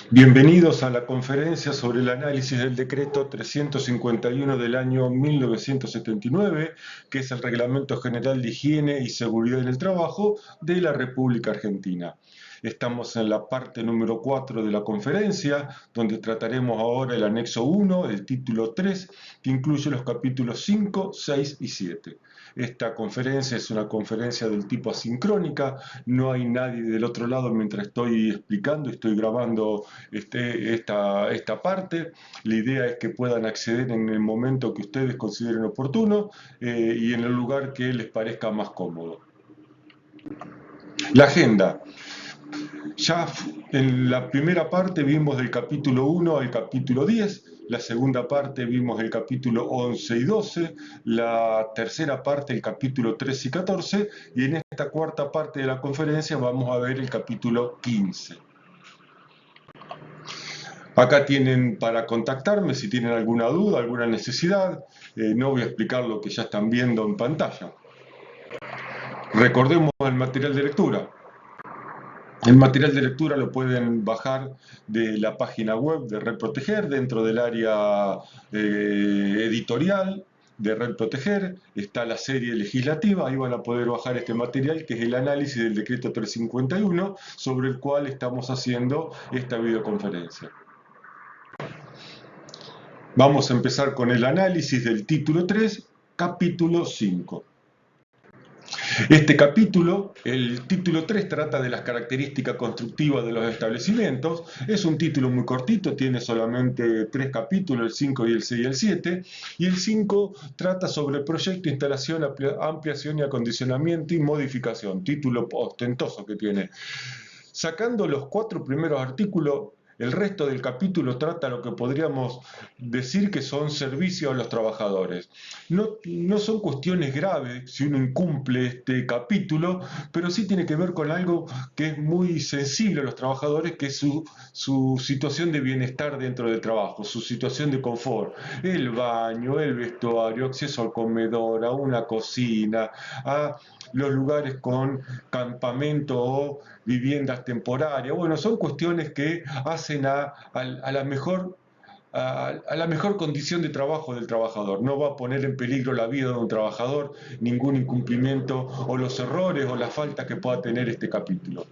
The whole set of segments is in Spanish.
Bienvenidos a la conferencia sobre el análisis del decreto 351 del año 1979, que es el Reglamento General de Higiene y Seguridad en el Trabajo de la República Argentina. Estamos en la parte número 4 de la conferencia, donde trataremos ahora el anexo 1, el título 3, que incluye los capítulos 5, 6 y 7. Esta conferencia es una conferencia del tipo asincrónica, no hay nadie del otro lado mientras estoy explicando, estoy grabando esta parte. La idea es que puedan acceder en el momento que ustedes consideren oportuno y en el lugar que les parezca más cómodo. La agenda. Ya en la primera parte vimos del capítulo 1 al capítulo 10, la segunda parte vimos el capítulo 11 y 12, la tercera parte el capítulo 13 y 14, y en esta cuarta parte de la conferencia vamos a ver el capítulo 15. Acá tienen para contactarme si tienen alguna duda, alguna necesidad. No voy a explicar lo que ya están viendo en pantalla. Recordemos el material de lectura. El material de lectura lo pueden bajar de la página web de Red Proteger, dentro del área editorial de Red Proteger, está la serie legislativa, ahí van a poder bajar este material que es el análisis del decreto 351 sobre el cual estamos haciendo esta videoconferencia. Vamos a empezar con el análisis del título 3, capítulo 5. Este capítulo, el título 3, trata de las características constructivas de los establecimientos. Es un título muy cortito, tiene solamente 3 capítulos, el 5 y el 6 y el 7. Y el 5 trata sobre proyecto, instalación, ampliación y acondicionamiento y modificación. Título ostentoso que tiene. Sacando los 4 primeros artículos, el resto del capítulo trata lo que podríamos decir que son servicios a los trabajadores. No son cuestiones graves si uno incumple este capítulo, pero sí tiene que ver con algo que es muy sensible a los trabajadores, que es su situación de bienestar dentro del trabajo, su situación de confort. El baño, el vestuario, acceso al comedor, a una cocina, a los lugares con campamento o viviendas temporarias. Bueno, son cuestiones que hacen a la mejor a la mejor condición de trabajo del trabajador. No va a poner en peligro la vida de un trabajador ningún incumplimiento o los errores o las faltas que pueda tener este capítulo.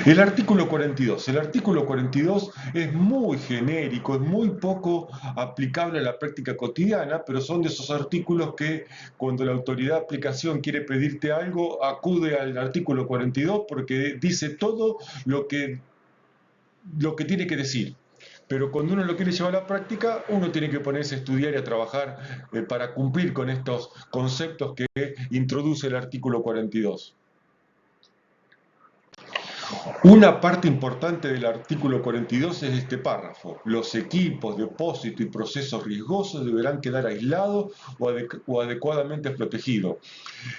El artículo 42. El artículo 42 es muy genérico, es muy poco aplicable a la práctica cotidiana, pero son de esos artículos que cuando la autoridad de aplicación quiere pedirte algo, acude al artículo 42 porque dice todo lo que tiene que decir. Pero cuando uno lo quiere llevar a la práctica, uno tiene que ponerse a estudiar y a trabajar para cumplir con estos conceptos que introduce el artículo 42. Una parte importante del artículo 42 es este párrafo. Los equipos, depósitos y procesos riesgosos deberán quedar aislados o adecuadamente protegidos.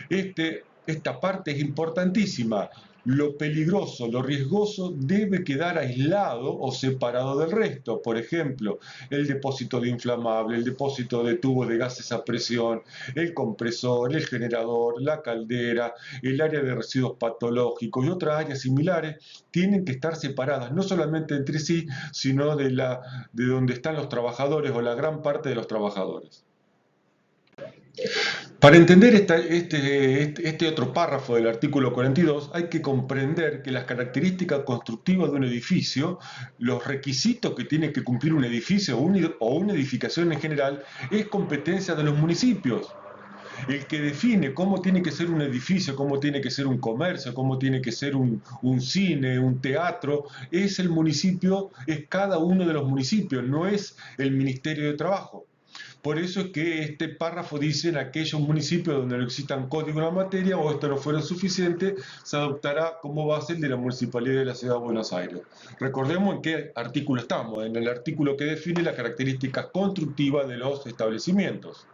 Esta parte es importantísima. Lo peligroso, lo riesgoso debe quedar aislado o separado del resto. Por ejemplo, el depósito de inflamable, el depósito de tubo de gases a presión, el compresor, el generador, la caldera, el área de residuos patológicos y otras áreas similares tienen que estar separadas, no solamente entre sí, sino de donde están los trabajadores o la gran parte de los trabajadores. Para entender este otro párrafo del artículo 42, hay que comprender que las características constructivas de un edificio, los requisitos que tiene que cumplir un edificio o una edificación en general, es competencia de los municipios. El que define cómo tiene que ser un edificio, cómo tiene que ser un comercio, cómo tiene que ser un cine, un teatro, es el municipio, es cada uno de los municipios, no es el Ministerio de Trabajo. Por eso es que este párrafo dice en aquellos municipios donde no existan código en la materia o esto no fuera suficiente, se adoptará como base el de la Municipalidad de la Ciudad de Buenos Aires. Recordemos en qué artículo estamos, en el artículo que define las características constructivas de los establecimientos.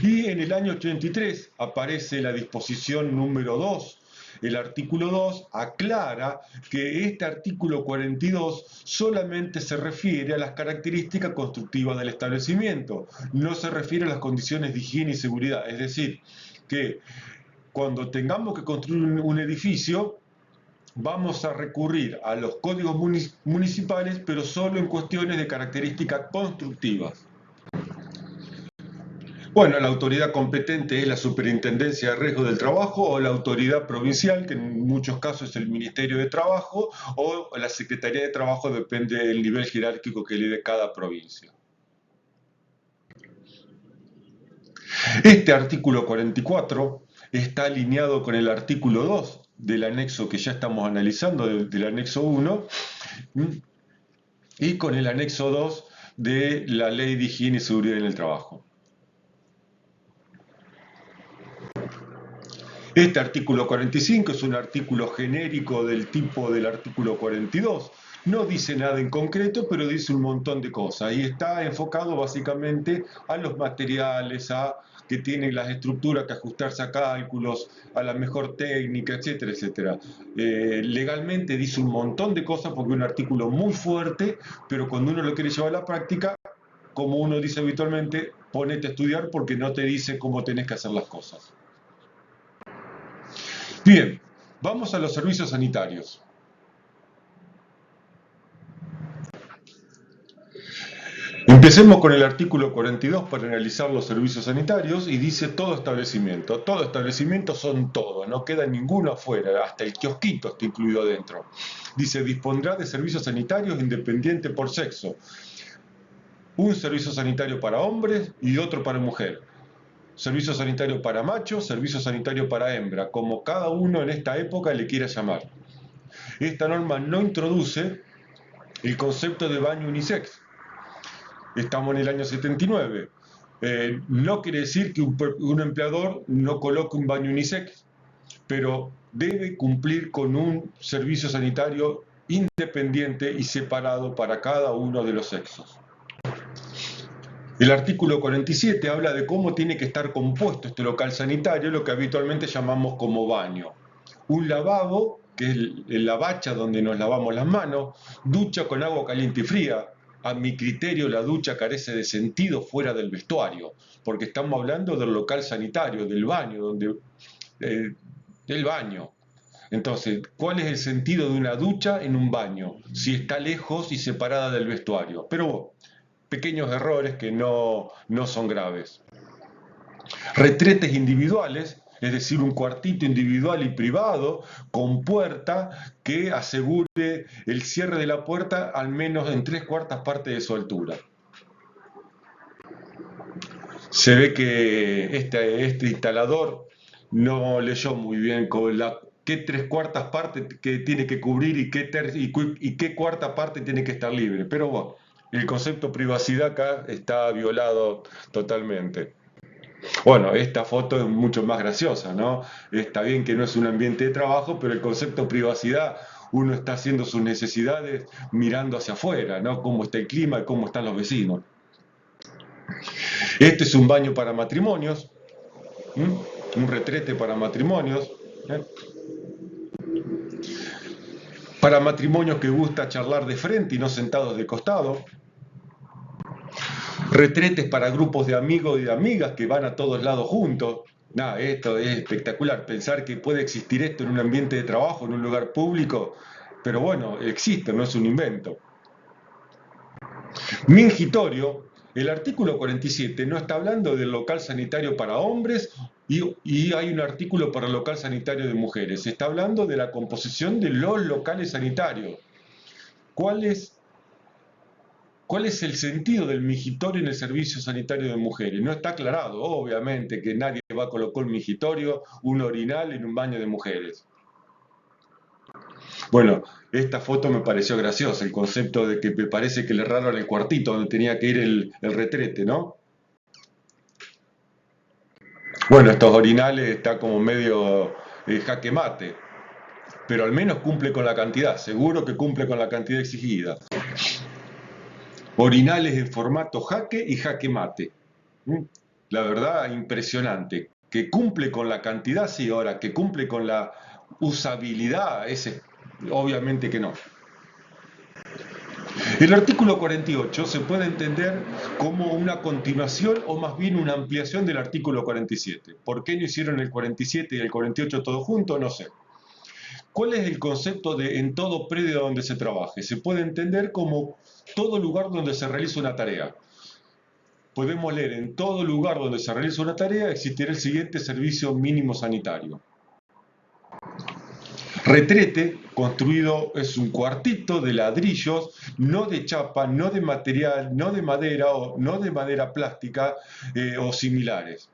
Y en el año 83 aparece la disposición número 2. El artículo 2 aclara que este artículo 42 solamente se refiere a las características constructivas del establecimiento, no se refiere a las condiciones de higiene y seguridad. Es decir, que cuando tengamos que construir un edificio, vamos a recurrir a los códigos municipales, pero solo en cuestiones de características constructivas. Bueno, la autoridad competente es la Superintendencia de Riesgo del Trabajo o la autoridad provincial, que en muchos casos es el Ministerio de Trabajo, o la Secretaría de Trabajo, depende del nivel jerárquico que le dé cada provincia. Este artículo 44 está alineado con el artículo 2 del anexo que ya estamos analizando, del anexo 1, y con el anexo 2 de la Ley de Higiene y Seguridad en el Trabajo. Este artículo 45 es un artículo genérico del tipo del artículo 42. No dice nada en concreto, pero dice un montón de cosas. Y está enfocado básicamente a los materiales, a que tienen las estructuras que ajustarse a cálculos, a la mejor técnica, etcétera, etcétera. Legalmente dice un montón de cosas porque es un artículo muy fuerte, pero cuando uno lo quiere llevar a la práctica, como uno dice habitualmente, ponete a estudiar porque no te dice cómo tenés que hacer las cosas. Bien, vamos a los servicios sanitarios. Empecemos con el artículo 42 para analizar los servicios sanitarios y dice todo establecimiento. Todo establecimiento son todos, no queda ninguno afuera, hasta el kiosquito está incluido dentro. Dice, dispondrá de servicios sanitarios independiente por sexo. Un servicio sanitario para hombres y otro para mujer. Servicio sanitario para macho, servicio sanitario para hembra, como cada uno en esta época le quiera llamar. Esta norma no introduce el concepto de baño unisex. Estamos en el año 79. No quiere decir que un empleador no coloque un baño unisex, pero debe cumplir con un servicio sanitario independiente y separado para cada uno de los sexos. El artículo 47 habla de cómo tiene que estar compuesto este local sanitario, lo que habitualmente llamamos como baño. Un lavabo, que es la bacha donde nos lavamos las manos, ducha con agua caliente y fría. A mi criterio, la ducha carece de sentido fuera del vestuario, porque estamos hablando del local sanitario, del baño, del baño. Entonces, ¿cuál es el sentido de una ducha en un baño si está lejos y separada del vestuario? Pero pequeños errores que no son graves. Retretes individuales, es decir, un cuartito individual y privado con puerta que asegure el cierre de la puerta al menos en 3/4 partes de su altura. Se ve que este instalador no leyó muy bien con qué 3/4 partes que tiene que cubrir y qué cuarta parte tiene que estar libre. Pero bueno, el concepto de privacidad acá está violado totalmente. Bueno, esta foto es mucho más graciosa, ¿no? Está bien que no es un ambiente de trabajo, pero el concepto de privacidad, uno está haciendo sus necesidades mirando hacia afuera, ¿no? Cómo está el clima y cómo están los vecinos. Este es un baño para matrimonios, un retrete para matrimonios. Para matrimonios que gusta charlar de frente y no sentados de costado. Retretes para grupos de amigos y de amigas que van a todos lados juntos. Nada, esto es espectacular. Pensar que puede existir esto en un ambiente de trabajo, en un lugar público, pero bueno, existe, no es un invento. Mingitorio, el artículo 47 no está hablando del local sanitario para hombres y hay un artículo para el local sanitario de mujeres. Se está hablando de la composición de los locales sanitarios. ¿Cuál es el sentido del mingitorio en el servicio sanitario de mujeres? No está aclarado, obviamente, que nadie va a colocar un mingitorio, un orinal en un baño de mujeres. Bueno, esta foto me pareció graciosa, el concepto de que me parece que le erraron el cuartito donde tenía que ir el retrete, ¿no? Bueno, estos orinales está como medio jaque mate, pero al menos cumple con la cantidad, seguro que cumple con la cantidad exigida. Orinales en formato jaque y jaque mate. La verdad, impresionante. Que cumple con la cantidad, sí, ahora, que cumple con la usabilidad, ese, obviamente que no. El artículo 48 se puede entender como una continuación o más bien una ampliación del artículo 47. ¿Por qué no hicieron el 47 y el 48 todo junto? No sé. ¿Cuál es el concepto de en todo predio donde se trabaje? Se puede entender como todo lugar donde se realiza una tarea. Podemos leer: en todo lugar donde se realiza una tarea existirá el siguiente servicio mínimo sanitario. Retrete, construido, es un cuartito de ladrillos, no de chapa, no de material, no de madera o no de madera plástica o similares.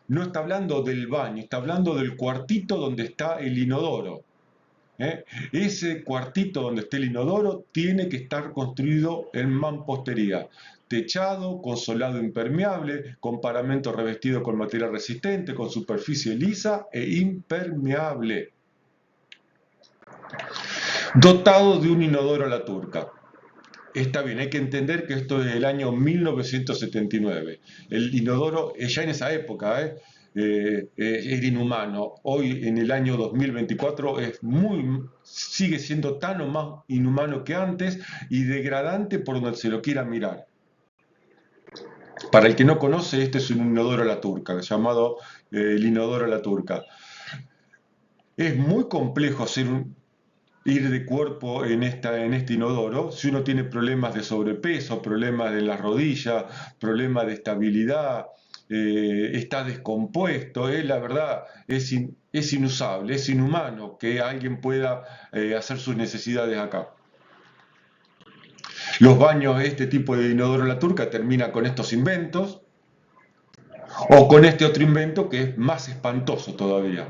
No está hablando del baño, está hablando del cuartito donde está el inodoro. Ese cuartito donde esté el inodoro tiene que estar construido en mampostería, techado, con solado impermeable, con paramento revestido con material resistente, con superficie lisa e impermeable. Dotado de un inodoro a la turca. Está bien, hay que entender que esto es del año 1979. El inodoro, ya en esa época, era inhumano. Hoy, en el año 2024, sigue siendo tan o más inhumano que antes y degradante por donde se lo quiera mirar. Para el que no conoce, este es un inodoro a la turca, llamado el inodoro a la turca. Es muy complejo ir de cuerpo en este inodoro si uno tiene problemas de sobrepeso, problemas de las rodillas, problemas de estabilidad, está descompuesto, la verdad es inusable, es inhumano que alguien pueda hacer sus necesidades acá. Los baños, este tipo de inodoro a la turca, termina con estos inventos o con este otro invento que es más espantoso todavía.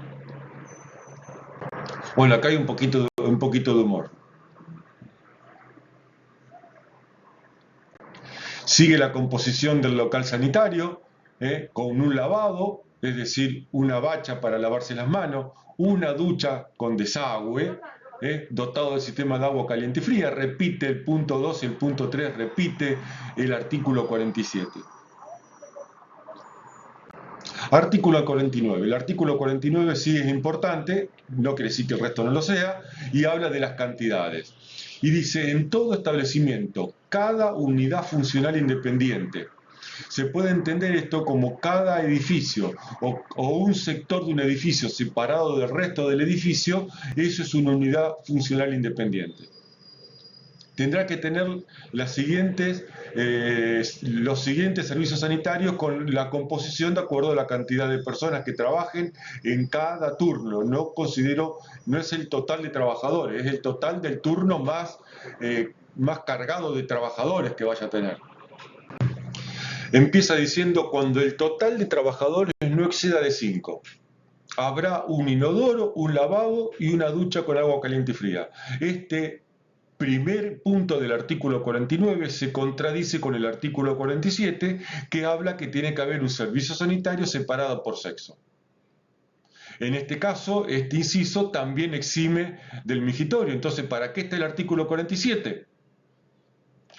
Bueno, acá hay un poquito de humor. Sigue la composición del local sanitario, con un lavabo, es decir, una bacha para lavarse las manos, una ducha con desagüe, dotado del sistema de agua caliente y fría. Repite el punto 2 y el punto 3, repite el artículo 47. Artículo 49. El artículo 49 sí es importante, no quiere decir que el resto no lo sea, y habla de las cantidades. Y dice: en todo establecimiento, cada unidad funcional independiente. Se puede entender esto como cada edificio o un sector de un edificio separado del resto del edificio, eso es una unidad funcional independiente. Tendrá que tener los siguientes servicios sanitarios con la composición de acuerdo a la cantidad de personas que trabajen en cada turno. No es el total de trabajadores, es el total del turno más cargado de trabajadores que vaya a tener. Empieza diciendo: cuando el total de trabajadores no exceda de 5. Habrá un inodoro, un lavabo y una ducha con agua caliente y fría. Este primer punto del artículo 49 se contradice con el artículo 47, que habla que tiene que haber un servicio sanitario separado por sexo. En este caso, este inciso también exime del mingitorio. Entonces, ¿para qué está el artículo 47?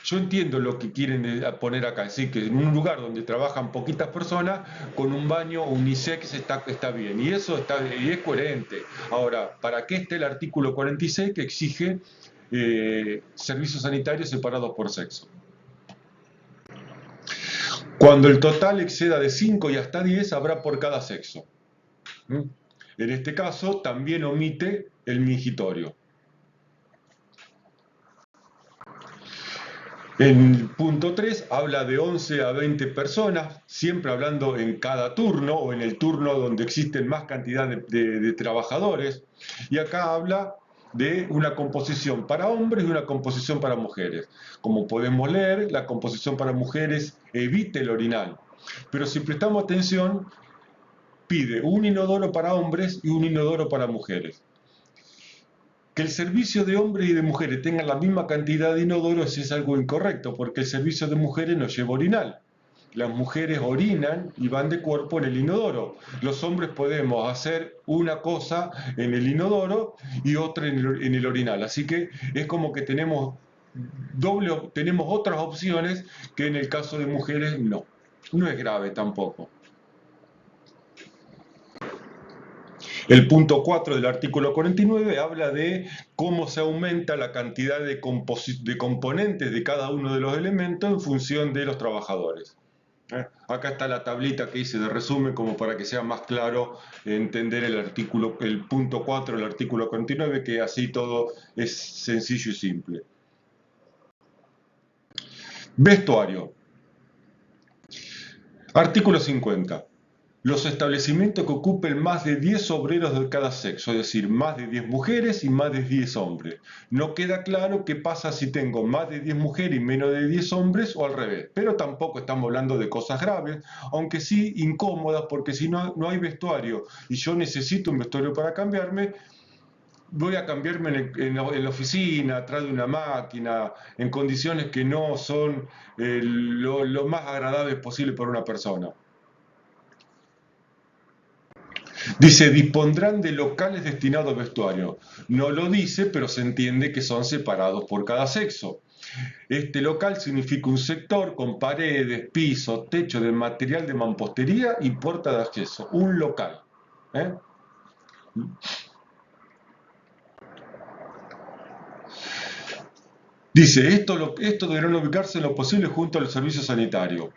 Yo entiendo lo que quieren poner acá, es decir, que en un lugar donde trabajan poquitas personas, con un baño unisex está bien, y eso es coherente. Ahora, ¿para qué está el artículo 46 que exige servicios sanitarios separados por sexo? Cuando el total exceda de 5 y hasta 10, habrá por cada sexo. En este caso, también omite el mingitorio. En punto 3 habla de 11 a 20 personas, siempre hablando en cada turno o en el turno donde existen más cantidad de trabajadores. Y acá habla de una composición para hombres y una composición para mujeres. Como podemos leer, la composición para mujeres evita el orinal. Pero si prestamos atención, pide un inodoro para hombres y un inodoro para mujeres. Que el servicio de hombres y de mujeres tengan la misma cantidad de inodoros es algo incorrecto, porque el servicio de mujeres no lleva orinal. Las mujeres orinan y van de cuerpo en el inodoro. Los hombres podemos hacer una cosa en el inodoro y otra en el orinal. Así que es como que tenemos otras opciones que en el caso de mujeres no. No es grave tampoco. El punto 4 del artículo 49 habla de cómo se aumenta la cantidad de componentes de cada uno de los elementos en función de los trabajadores. Acá está la tablita que hice de resumen como para que sea más claro entender el artículo, el punto 4 del artículo 49, que así todo es sencillo y simple. Vestuario. Artículo 50. Los establecimientos que ocupen más de 10 obreros de cada sexo, es decir, más de 10 mujeres y más de 10 hombres. No queda claro qué pasa si tengo más de 10 mujeres y menos de 10 hombres o al revés, pero tampoco estamos hablando de cosas graves, aunque sí incómodas, porque si no hay vestuario y yo necesito un vestuario para cambiarme, voy a cambiarme en la oficina, atrás de una máquina, en condiciones que no son lo más agradables posible para una persona. Dice, dispondrán de locales destinados a vestuario. No lo dice, pero se entiende que son separados por cada sexo. Este local significa un sector con paredes, piso, techo de material de mampostería y puerta de acceso. Un local. ¿eh? Dice, esto deberán ubicarse en lo posible junto al servicio sanitario,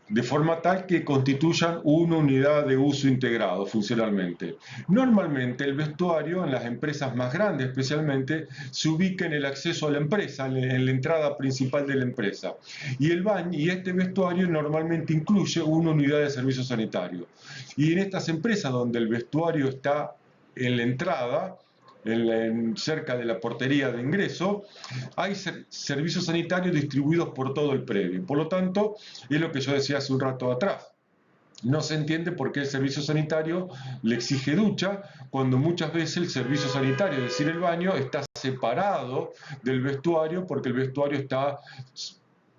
de forma tal que constituyan una unidad de uso integrado funcionalmente. Normalmente el vestuario en las empresas más grandes especialmente se ubica en el acceso a la empresa, en la entrada principal de la empresa. Y el baño y este vestuario normalmente incluye una unidad de servicio sanitario. Y en estas empresas donde el vestuario está en la entrada, cerca de la portería de ingreso, hay servicios sanitarios distribuidos por todo el predio. Por lo tanto, es lo que yo decía hace un rato atrás. No se entiende por qué el servicio sanitario le exige ducha cuando muchas veces el servicio sanitario, es decir, el baño, está separado del vestuario porque el vestuario está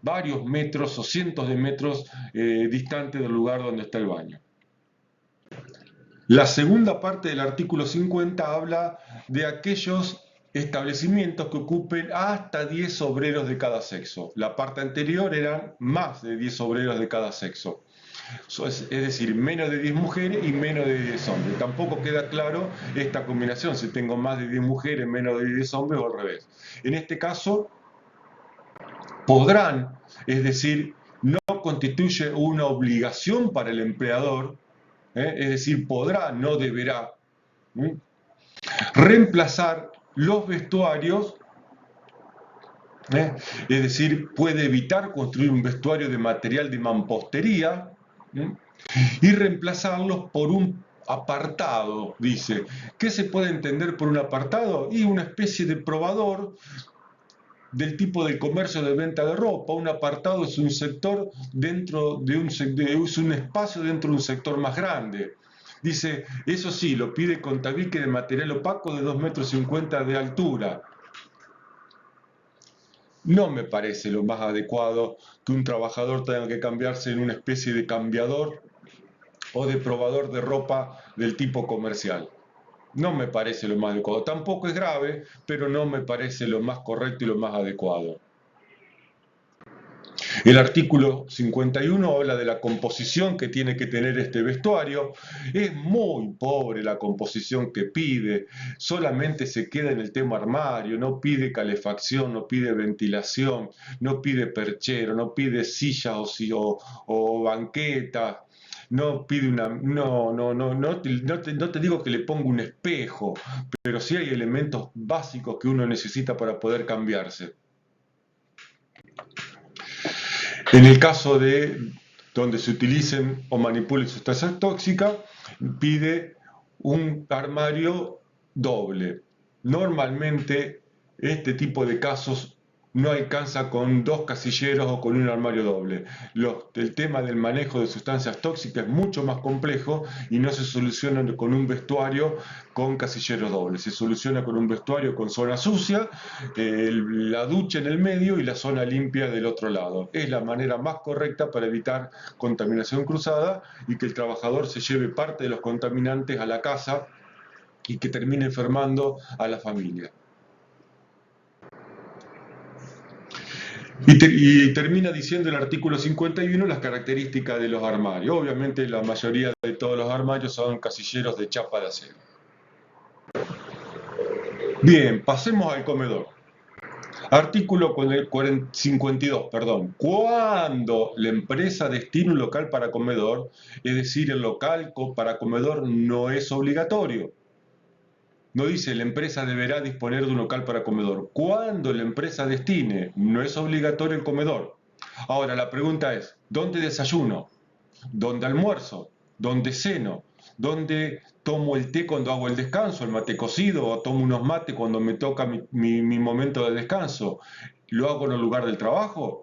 varios metros o cientos de metros distante del lugar donde está el baño. La segunda parte del artículo 50 habla de aquellos establecimientos que ocupen hasta 10 obreros de cada sexo. La parte anterior eran más de 10 obreros de cada sexo. Es decir, menos de 10 mujeres y menos de 10 hombres. Tampoco queda claro esta combinación, si tengo más de 10 mujeres, menos de 10 hombres o al revés. En este caso, podrán, es decir, no constituye una obligación para el empleador, es decir, podrá, no deberá, reemplazar los vestuarios, es decir, puede evitar construir un vestuario de material de mampostería y reemplazarlos por un apartado, dice. ¿Qué se puede entender por un apartado? Y una especie de probador del tipo del comercio de venta de ropa. Un apartado es un sector dentro de es un espacio dentro de un sector más grande. Dice, eso sí, lo pide con tabique de material opaco de 2,50 metros de altura. No me parece lo más adecuado que un trabajador tenga que cambiarse en una especie de cambiador o de probador de ropa del tipo comercial. No me parece lo más adecuado. Tampoco es grave, pero no me parece lo más correcto y lo más adecuado. El artículo 51 habla de la composición que tiene que tener este vestuario. Es muy pobre la composición que pide, solamente se queda en el tema armario, no pide calefacción, no pide ventilación, no pide perchero, no pide sillas o banquetas. No pide una. No te digo que le ponga un espejo, pero sí hay elementos básicos que uno necesita para poder cambiarse. En el caso de donde se utilicen o manipulen sustancias tóxicas, pide un armario doble. Normalmente este tipo de casos no alcanza con 2 casilleros o con un armario doble. El tema del manejo de sustancias tóxicas es mucho más complejo y no se soluciona con un vestuario con casilleros dobles. Se soluciona con un vestuario con zona sucia, la ducha en el medio y la zona limpia del otro lado. Es la manera más correcta para evitar contaminación cruzada y que el trabajador se lleve parte de los contaminantes a la casa y que termine enfermando a la familia. Y termina diciendo el artículo 51 las características de los armarios. Obviamente la mayoría de todos los armarios son casilleros de chapa de acero. Bien, pasemos al comedor. Artículo 52, perdón. Cuando la empresa destina un local para comedor, es decir, el local para comedor no es obligatorio. No dice la empresa deberá disponer de un local para comedor. Cuando la empresa destine, no es obligatorio el comedor. Ahora, la pregunta es, ¿dónde desayuno? ¿Dónde almuerzo? ¿Dónde ceno? ¿Dónde tomo el té cuando hago el descanso, el mate cocido, o tomo unos mates cuando me toca mi momento de descanso? ¿Lo hago en el lugar del trabajo?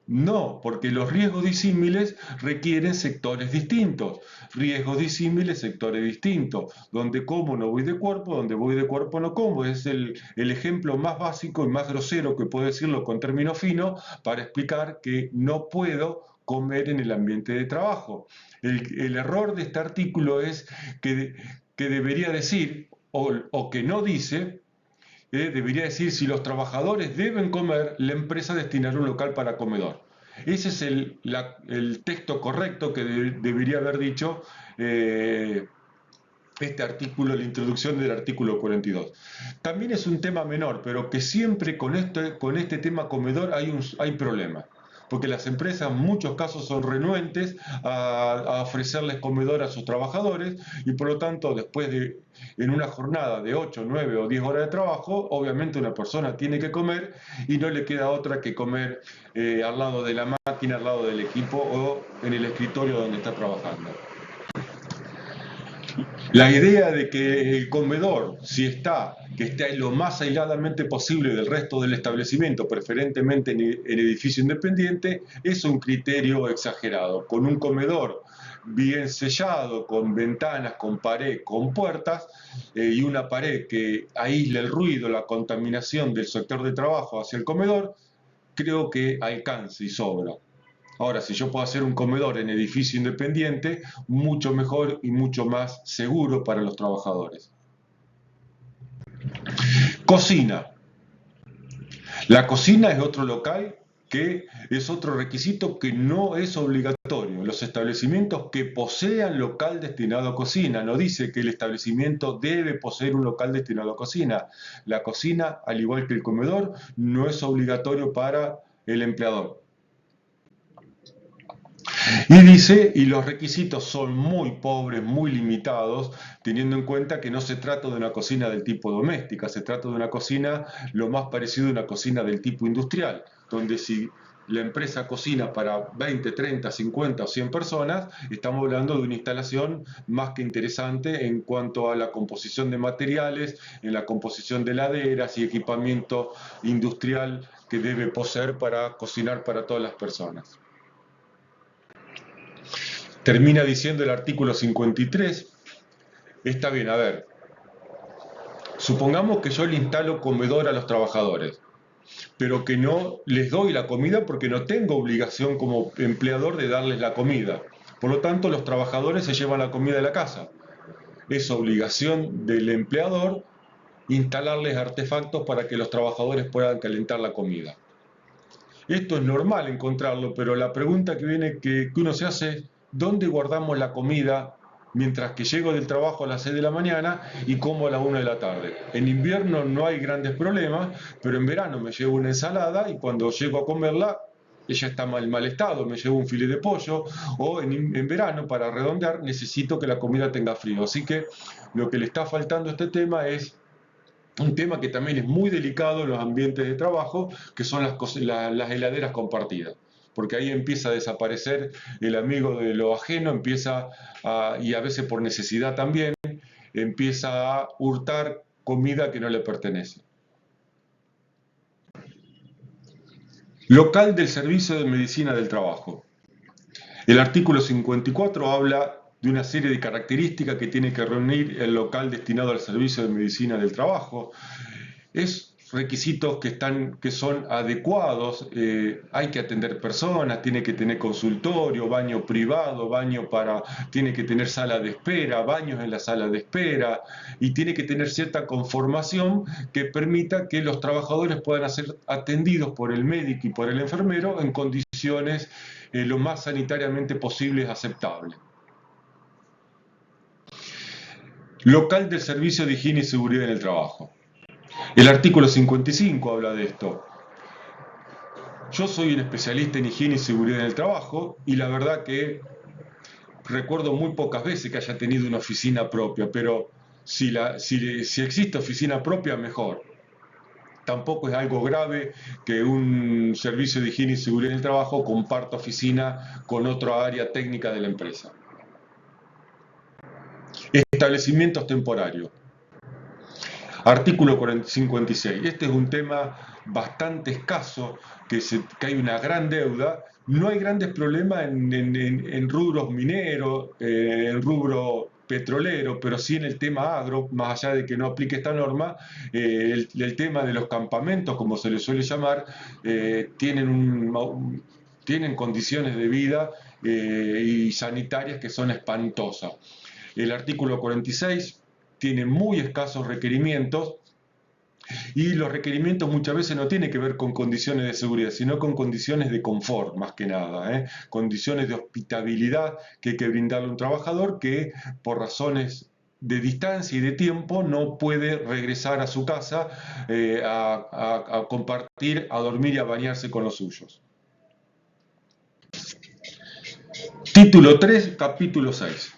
No, porque los riesgos disímiles requieren sectores distintos. Riesgos disímiles, sectores distintos. Donde como no voy de cuerpo, donde voy de cuerpo no como. Es el ejemplo más básico y más grosero que puedo decirlo con término fino para explicar que no puedo comer en el ambiente de trabajo. El error de este artículo es que debería decir, o que no dice, debería decir si los trabajadores deben comer, la empresa destinará un local para comedor. Ese es el texto correcto que debería haber dicho este artículo, la introducción del artículo 42. También es un tema menor, pero que siempre con este tema comedor hay problemas. Porque las empresas en muchos casos son renuentes a ofrecerles comedor a sus trabajadores y por lo tanto después en una jornada de 8, 9 o 10 horas de trabajo, obviamente una persona tiene que comer y no le queda otra que comer al lado de la máquina, al lado del equipo o en el escritorio donde está trabajando. La idea de que el comedor, que esté lo más aisladamente posible del resto del establecimiento, preferentemente en edificio independiente, es un criterio exagerado. Con un comedor bien sellado, con ventanas, con pared, con puertas, y una pared que aísle el ruido, la contaminación del sector de trabajo hacia el comedor, creo que alcanza y sobra. Ahora, si yo puedo hacer un comedor en edificio independiente, mucho mejor y mucho más seguro para los trabajadores. Cocina. La cocina es otro local que es otro requisito que no es obligatorio. Los establecimientos que posean local destinado a cocina, no dice que el establecimiento debe poseer un local destinado a cocina. La cocina, al igual que el comedor, no es obligatorio para el empleador. Y dice, y los requisitos son muy pobres, muy limitados, teniendo en cuenta que no se trata de una cocina del tipo doméstica, se trata de una cocina lo más parecido a una cocina del tipo industrial, donde si la empresa cocina para 20, 30, 50 o 100 personas, estamos hablando de una instalación más que interesante en cuanto a la composición de materiales, en la composición de heladeras y equipamiento industrial que debe poseer para cocinar para todas las personas. Termina diciendo el artículo 53, está bien, a ver, supongamos que yo le instalo comedor a los trabajadores, pero que no les doy la comida porque no tengo obligación como empleador de darles la comida. Por lo tanto, los trabajadores se llevan la comida de la casa. Es obligación del empleador instalarles artefactos para que los trabajadores puedan calentar la comida. Esto es normal encontrarlo, pero la pregunta que viene que uno se hace es, ¿dónde guardamos la comida mientras que llego del trabajo a las 6 de la mañana y como a las 1 de la tarde? En invierno no hay grandes problemas, pero en verano me llevo una ensalada y cuando llego a comerla, ella está en mal estado, me llevo un filete de pollo, o en verano, para redondear, necesito que la comida tenga frío. Así que lo que le está faltando a este tema es un tema que también es muy delicado en los ambientes de trabajo, que son las heladeras compartidas. Porque ahí empieza a desaparecer el amigo de lo ajeno, y a veces por necesidad también, empieza a hurtar comida que no le pertenece. Local del Servicio de Medicina del Trabajo. El artículo 54 habla de una serie de características que tiene que reunir el local destinado al Servicio de Medicina del Trabajo. Es requisitos que son adecuados, hay que atender personas, tiene que tener consultorio, baño privado, tiene que tener sala de espera, baños en la sala de espera y tiene que tener cierta conformación que permita que los trabajadores puedan ser atendidos por el médico y por el enfermero en condiciones lo más sanitariamente posibles aceptables. Local del Servicio de Higiene y Seguridad en el Trabajo. El artículo 55 habla de esto. Yo soy un especialista en higiene y seguridad en el trabajo y la verdad que recuerdo muy pocas veces que haya tenido una oficina propia, pero si existe oficina propia, mejor. Tampoco es algo grave que un servicio de higiene y seguridad en el trabajo comparta oficina con otra área técnica de la empresa. Establecimientos temporarios. Artículo 56. Este es un tema bastante escaso, que hay una gran deuda. No hay grandes problemas en rubros mineros, en rubro petrolero, pero sí en el tema agro, más allá de que no aplique esta norma, el tema de los campamentos, como se les suele llamar, tienen condiciones de vida y sanitarias que son espantosas. El artículo 46 tiene muy escasos requerimientos y los requerimientos muchas veces no tienen que ver con condiciones de seguridad, sino con condiciones de confort, más que nada, condiciones de hospitabilidad que hay que brindarle a un trabajador que por razones de distancia y de tiempo no puede regresar a su casa a compartir, a dormir y a bañarse con los suyos. Título 3, capítulo 6.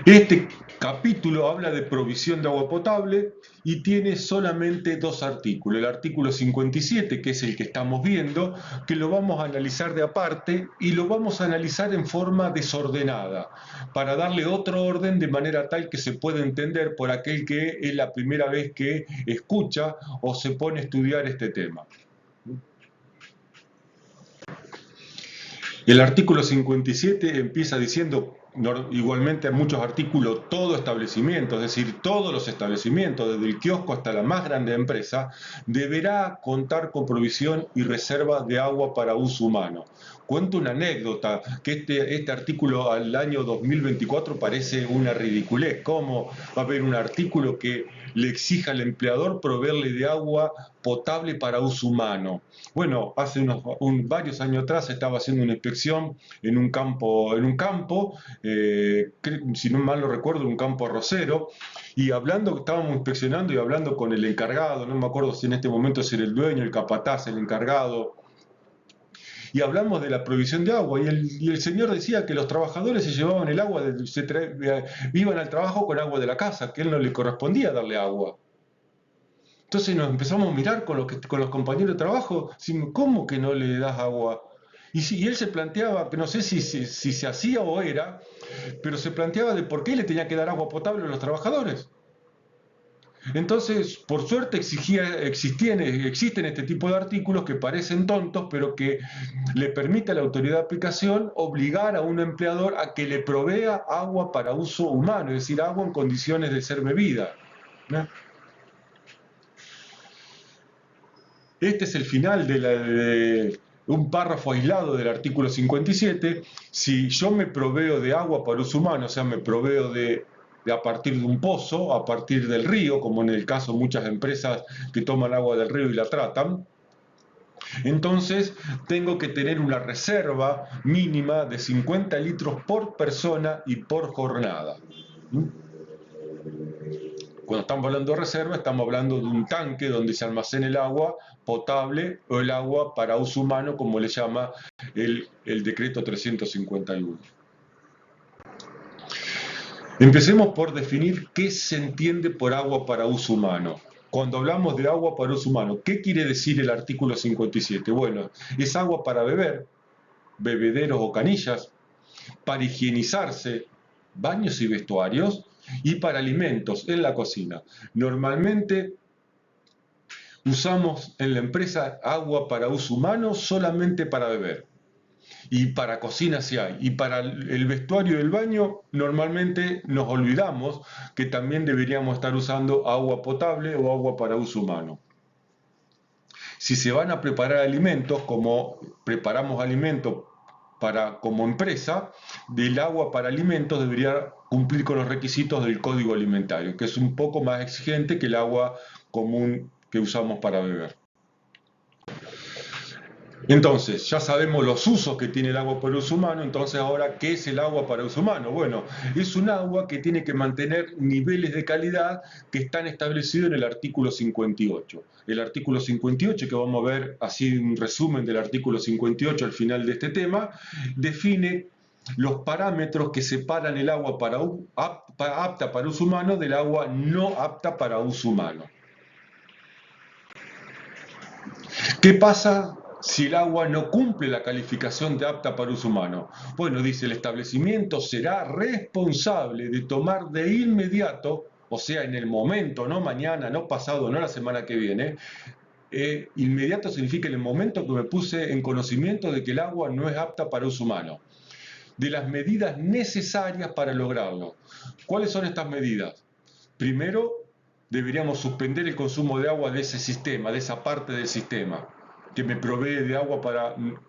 Este capítulo habla de provisión de agua potable y tiene solamente dos artículos. El artículo 57, que es el que estamos viendo, que lo vamos a analizar de aparte y lo vamos a analizar en forma desordenada, para darle otro orden de manera tal que se pueda entender por aquel que es la primera vez que escucha o se pone a estudiar este tema. El artículo 57 empieza diciendo, igualmente en muchos artículos, todo establecimiento, es decir, todos los establecimientos, desde el kiosco hasta la más grande empresa, deberá contar con provisión y reserva de agua para uso humano. Cuento una anécdota, que este artículo al año 2024 parece una ridiculez. ¿Cómo va a haber un artículo que le exija al empleador proveerle de agua potable para uso humano? Bueno, hace varios años atrás estaba haciendo una inspección en un campo, si no mal lo recuerdo, un campo arrocero, y estábamos inspeccionando y hablando con el encargado, no me acuerdo si en este momento era el dueño, el capataz, el encargado, y hablamos de la provisión de agua, y el señor decía que los trabajadores se llevaban el agua, iban al trabajo con agua de la casa, que a él no le correspondía darle agua. Entonces nos empezamos a mirar con los compañeros de trabajo, ¿cómo que no le das agua? Y él se planteaba, que no sé si se hacía o era, pero se planteaba de por qué le tenía que dar agua potable a los trabajadores. Entonces, por suerte existen este tipo de artículos que parecen tontos, pero que le permite a la autoridad de aplicación obligar a un empleador a que le provea agua para uso humano, es decir, agua en condiciones de ser bebida, ¿no? Este es el final de un párrafo aislado del artículo 57. Si yo me proveo de agua para uso humano, o sea, me proveo a partir de un pozo, a partir del río, como en el caso de muchas empresas que toman agua del río y la tratan, entonces tengo que tener una reserva mínima de 50 litros por persona y por jornada. Cuando estamos hablando de reserva, estamos hablando de un tanque donde se almacena el agua potable o el agua para uso humano, como le llama el decreto 351. Empecemos por definir qué se entiende por agua para uso humano. Cuando hablamos de agua para uso humano, ¿qué quiere decir el artículo 57? Bueno, es agua para beber, bebederos o canillas, para higienizarse, baños y vestuarios, y para alimentos en la cocina. Normalmente usamos en la empresa agua para uso humano solamente para beber. Y para cocina sí hay. Y para el vestuario del baño normalmente nos olvidamos que también deberíamos estar usando agua potable o agua para uso humano. Si se van a preparar alimentos, como preparamos alimentos como empresa, del agua para alimentos debería cumplir con los requisitos del Código Alimentario, que es un poco más exigente que el agua común que usamos para beber. Entonces, ya sabemos los usos que tiene el agua para uso humano, entonces ahora, ¿qué es el agua para uso humano? Bueno, es un agua que tiene que mantener niveles de calidad que están establecidos en el artículo 58. El artículo 58, que vamos a ver así un resumen del artículo 58 al final de este tema, define los parámetros que separan el agua apta para uso humano del agua no apta para uso humano. ¿Qué pasa si el agua no cumple la calificación de apta para uso humano? Bueno, dice, el establecimiento será responsable de tomar de inmediato, o sea, en el momento, no mañana, no pasado, no la semana que viene. Inmediato significa en el momento que me puse en conocimiento de que el agua no es apta para uso humano, de las medidas necesarias para lograrlo. ¿Cuáles son estas medidas? Primero, deberíamos suspender el consumo de agua de ese sistema, de esa parte del sistema que me provee de agua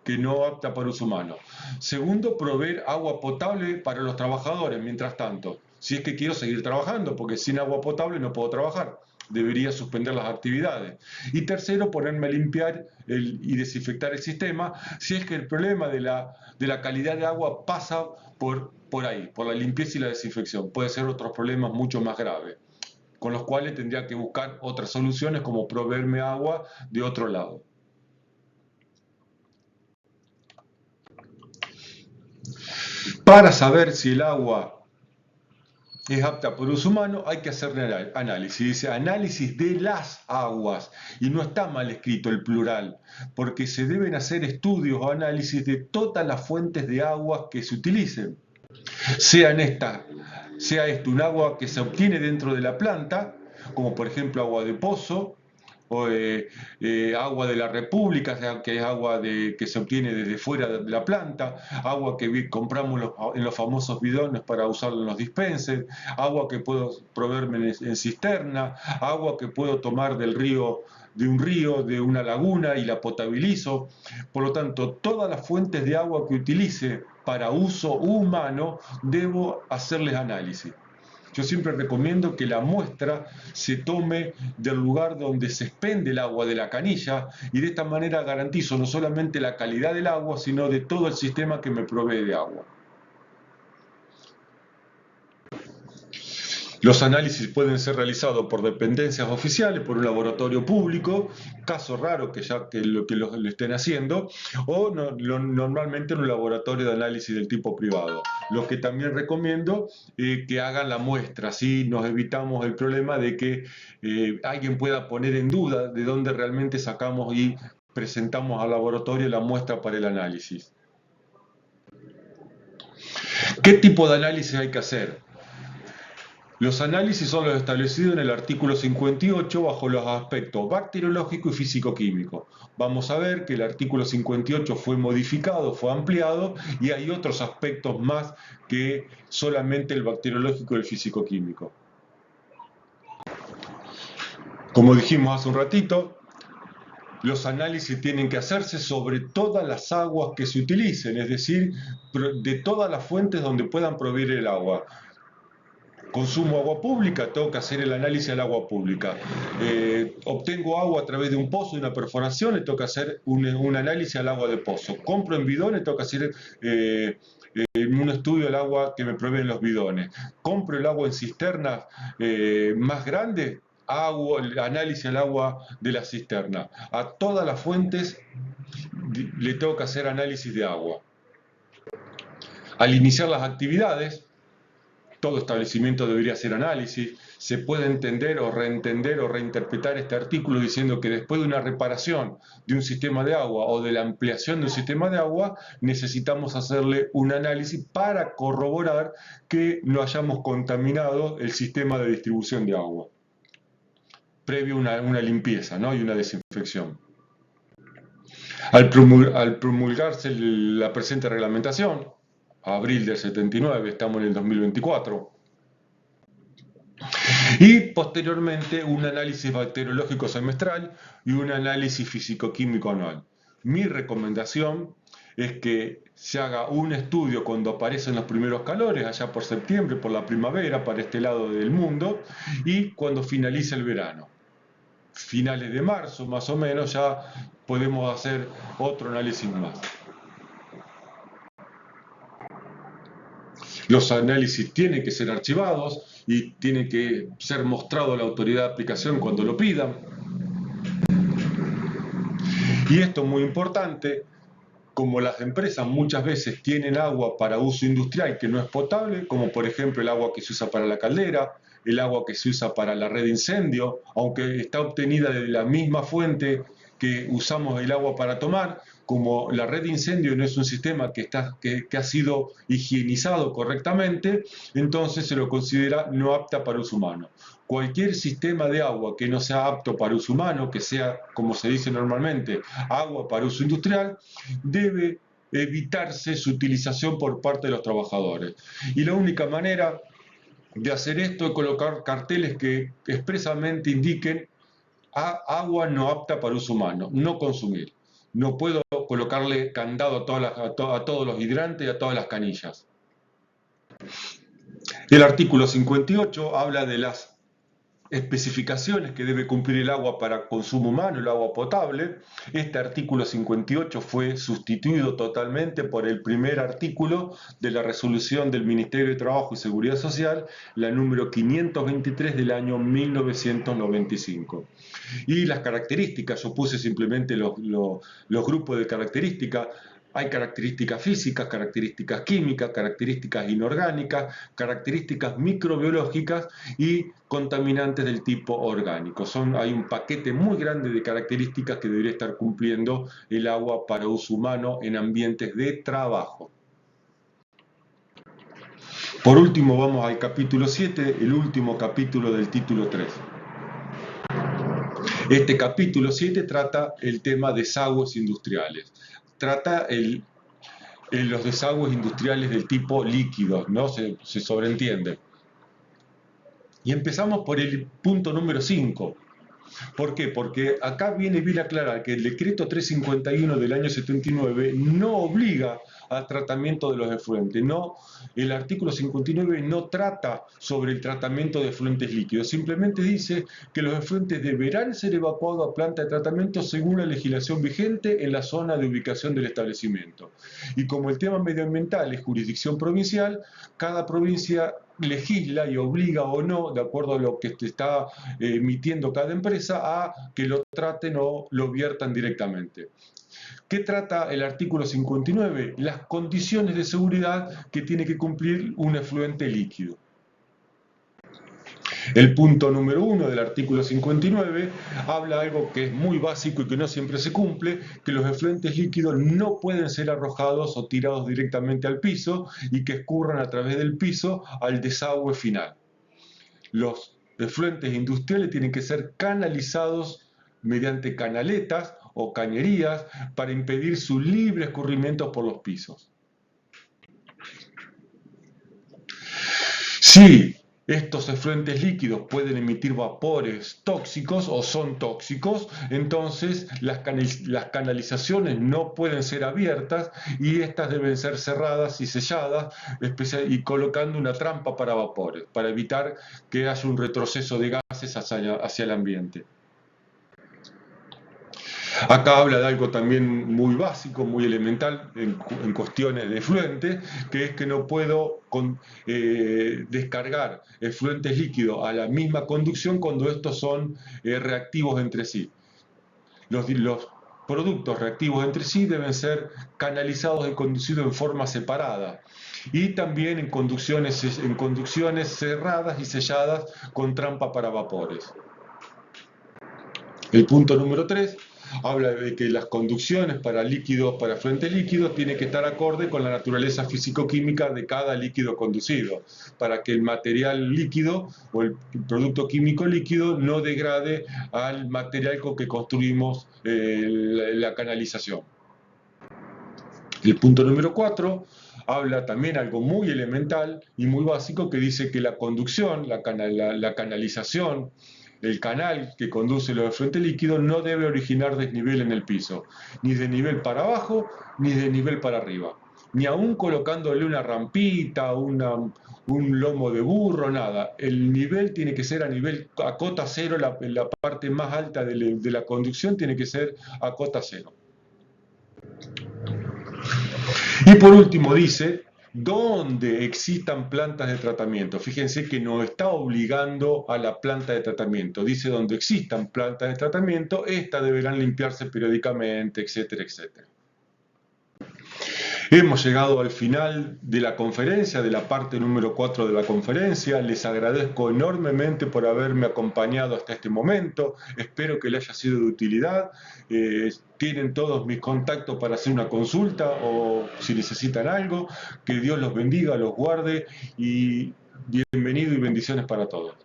que no apta para uso humano. Segundo, proveer agua potable para los trabajadores, mientras tanto, si es que quiero seguir trabajando, porque sin agua potable no puedo trabajar. Debería suspender las actividades. Y tercero, ponerme a limpiar y desinfectar el sistema, si es que el problema de la calidad de agua pasa por ahí, por la limpieza y la desinfección. Puede ser otros problemas mucho más graves, con los cuales tendría que buscar otras soluciones como proveerme agua de otro lado. Para saber si el agua es apta por uso humano, hay que hacer análisis. Dice análisis de las aguas, y no está mal escrito el plural, porque se deben hacer estudios o análisis de todas las fuentes de aguas que se utilicen. Sea esto un agua que se obtiene dentro de la planta, como por ejemplo agua de pozo, o agua de la República, que es agua que se obtiene desde fuera de la planta, agua que compramos en los famosos bidones para usarlo en los dispensers, agua que puedo proveerme en cisterna, agua que puedo tomar del río, de una laguna y la potabilizo. Por lo tanto, todas las fuentes de agua que utilice para uso humano, debo hacerles análisis. Yo siempre recomiendo que la muestra se tome del lugar donde se expende el agua de la canilla, y de esta manera garantizo no solamente la calidad del agua, sino de todo el sistema que me provee de agua. Los análisis pueden ser realizados por dependencias oficiales, por un laboratorio público, caso raro que lo estén haciendo, o normalmente en un laboratorio de análisis del tipo privado. Lo que también recomiendo que hagan la muestra, así nos evitamos el problema de que alguien pueda poner en duda de dónde realmente sacamos y presentamos al laboratorio la muestra para el análisis. ¿Qué tipo de análisis hay que hacer? Los análisis son los establecidos en el artículo 58 bajo los aspectos bacteriológico y físico-químico. Vamos a ver que el artículo 58 fue modificado, fue ampliado, y hay otros aspectos más que solamente el bacteriológico y el físico-químico. Como dijimos hace un ratito, los análisis tienen que hacerse sobre todas las aguas que se utilicen, es decir, de todas las fuentes donde puedan proveer el agua. Consumo agua pública, tengo que hacer el análisis del agua pública. Obtengo agua a través de un pozo, de una perforación, le tengo que hacer un análisis al agua de pozo. Compro en bidones, tengo que hacer un estudio del agua que me proveen los bidones. Compro el agua en cisternas más grandes, hago el análisis al agua de la cisterna. A todas las fuentes le tengo que hacer análisis de agua. Al iniciar las actividades, todo establecimiento debería hacer análisis. Se puede entender o reinterpretar este artículo diciendo que después de una reparación de un sistema de agua o de la ampliación de un sistema de agua, necesitamos hacerle un análisis para corroborar que no hayamos contaminado el sistema de distribución de agua, previo a una limpieza, ¿no? Y una desinfección. Al promulgarse la presente reglamentación, abril del 79, estamos en el 2024, y posteriormente un análisis bacteriológico semestral y un análisis físico-químico anual. Mi recomendación es que se haga un estudio cuando aparecen los primeros calores, allá por septiembre, por la primavera, para este lado del mundo, y cuando finalice el verano. finales de marzo, más o menos, ya podemos hacer otro análisis más. Los análisis tienen que ser archivados y tiene que ser mostrado a la autoridad de aplicación cuando lo pidan. Y esto es muy importante, como las empresas muchas veces tienen agua para uso industrial que no es potable, como por ejemplo el agua que se usa para la caldera, el agua que se usa para la red de incendio, aunque está obtenida de la misma fuente que usamos el agua para tomar, como la red de incendio no es un sistema que ha sido higienizado correctamente, entonces se lo considera no apta para uso humano. Cualquier sistema de agua que no sea apto para uso humano, que sea, como se dice normalmente, agua para uso industrial, debe evitarse su utilización por parte de los trabajadores. Y la única manera de hacer esto es colocar carteles que expresamente indiquen agua no apta para uso humano, no consumir. No puedo colocarle candado a todos los hidrantes y a todas las canillas. El artículo 58 habla de las especificaciones que debe cumplir el agua para consumo humano, el agua potable. Este artículo 58 fue sustituido totalmente por el primer artículo de la resolución del Ministerio de Trabajo y Seguridad Social, la número 523 del año 1995. Y las características, yo puse simplemente los grupos de características. Hay características físicas, características químicas, características inorgánicas, características microbiológicas y contaminantes del tipo orgánico. Hay un paquete muy grande de características que debería estar cumpliendo el agua para uso humano en ambientes de trabajo. Por último, vamos al capítulo 7, el último capítulo del título 3. Este capítulo 7 trata el tema de desagües industriales. Trata los desagües industriales del tipo líquido, ¿no? Se sobreentiende. Y empezamos por el punto número 5. ¿Por qué? Porque acá viene bien a aclarar que el decreto 351 del año 79 no obliga al tratamiento de los efluentes. No, el artículo 59 no trata sobre el tratamiento de efluentes líquidos, simplemente dice que los efluentes deberán ser evacuados a planta de tratamiento según la legislación vigente en la zona de ubicación del establecimiento. Y como el tema medioambiental es jurisdicción provincial, cada provincia legisla y obliga o no, de acuerdo a lo que está emitiendo cada empresa, a que lo traten o lo viertan directamente. ¿Qué trata el artículo 59? Las condiciones de seguridad que tiene que cumplir un efluente líquido. El punto número 1 del artículo 59 habla algo que es muy básico y que no siempre se cumple, que los efluentes líquidos no pueden ser arrojados o tirados directamente al piso y que escurran a través del piso al desagüe final. Los efluentes industriales tienen que ser canalizados mediante canaletas o cañerías para impedir su libre escurrimiento por los pisos. Sí, estos efluentes líquidos pueden emitir vapores tóxicos o son tóxicos, entonces las canalizaciones no pueden ser abiertas y estas deben ser cerradas y selladas y colocando una trampa para vapores, para evitar que haya un retroceso de gases hacia el ambiente. Acá habla de algo también muy básico, muy elemental en cuestiones de efluentes, que es que no puedo descargar efluentes líquidos a la misma conducción cuando estos son reactivos entre sí. Los productos reactivos entre sí deben ser canalizados y conducidos en forma separada. Y también en conducciones cerradas y selladas con trampa para vapores. El punto número 3 habla de que las conducciones para efluentes líquidos tienen que estar acorde con la naturaleza físico-química de cada líquido conducido, para que el material líquido o el producto químico líquido no degrade al material con que construimos la canalización. El punto número 4 habla también algo muy elemental y muy básico que dice que la conducción, la canalización, el canal que conduce los efluentes líquidos no debe originar desnivel en el piso, ni de nivel para abajo ni de nivel para arriba. ni aún colocándole una rampita, un lomo de burro, nada. El nivel tiene que ser a cota cero, la parte más alta de la conducción tiene que ser a cota cero. Y por último dice, donde existan plantas de tratamiento. Fíjense que no está obligando a la planta de tratamiento. Dice donde existan plantas de tratamiento, estas deberán limpiarse periódicamente, etcétera, etcétera. Hemos llegado al final de la conferencia, de la parte número 4 de la conferencia. Les agradezco enormemente por haberme acompañado hasta este momento. Espero que les haya sido de utilidad. Tienen todos mis contactos para hacer una consulta o si necesitan algo. Que Dios los bendiga, los guarde y bienvenido y bendiciones para todos.